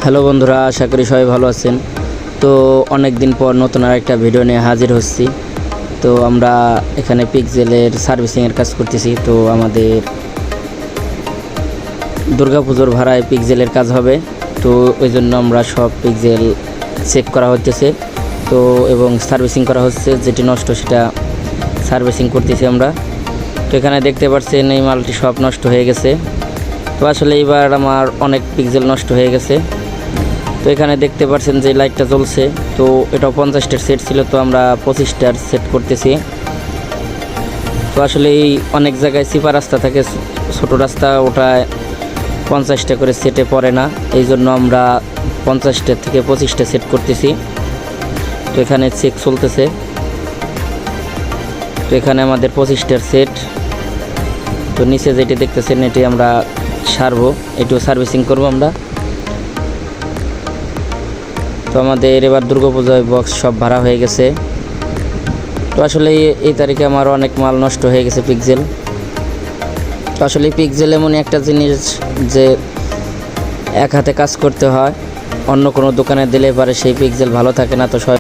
Hello বন্ধুরা, আশা করি সবাই ভালো আছেন। তো অনেক দিন পর নতুন আরেকটা ভিডিও নিয়ে হাজির হচ্ছি। তো আমরা এখানে পিক্সেলের সার্ভিসিংয়ের কাজ করতেছি। তো আমাদের দুর্গাপুজোর ভাড়ায় পিক্সেলের কাজ হবে। তো ওই জন্য আমরা সব পিক্সেল চেক করা হচ্ছে, তো এবং সার্ভিসিং করা হচ্ছে। যেটি নষ্ট সেটা সার্ভিসিং করতেছি আমরা। তো এখানে দেখতে পাচ্ছেন এই মালটি সব নষ্ট হয়ে গেছে। তো আসলে এইবার আমার অনেক পিক্সেল নষ্ট হয়ে গেছে। তো এখানে দেখতে পাচ্ছেন যে লাইটটা জ্বলছে। তো এটা 50টার সেট ছিল, তো আমরা 25টার সেট করতেছি। তো আসলে এই অনেক জায়গায় চিপা রাস্তা থাকে, ছোট রাস্তা, ওটা 50টা করে সেটে পড়ে না। এই জন্য আমরা 50টা থেকে 25টা সেট করতেছি। তো এখানে চেক চলতেছে। তো এখানে আমাদের 25টার সেট। তো নিচে যেটি দেখতেছেন এটি আমরা সারবো, এটিও সার্ভিসিং করবো আমরা। তো আমাদের এবার দুর্গাপূজায় বক্স সব ভাড়া হয়ে গেছে। তো আসলে এই তারিখে আমার অনেক মাল নষ্ট হয়ে গেছে পিক্সেল। তো আসলে পিক্সেল এমনই একটা জিনিস যে এক হাতে কাজ করতে হয়, অন্য কোনো দোকানে দিলে পারে সেই পিক্সেল ভালো থাকে না। তো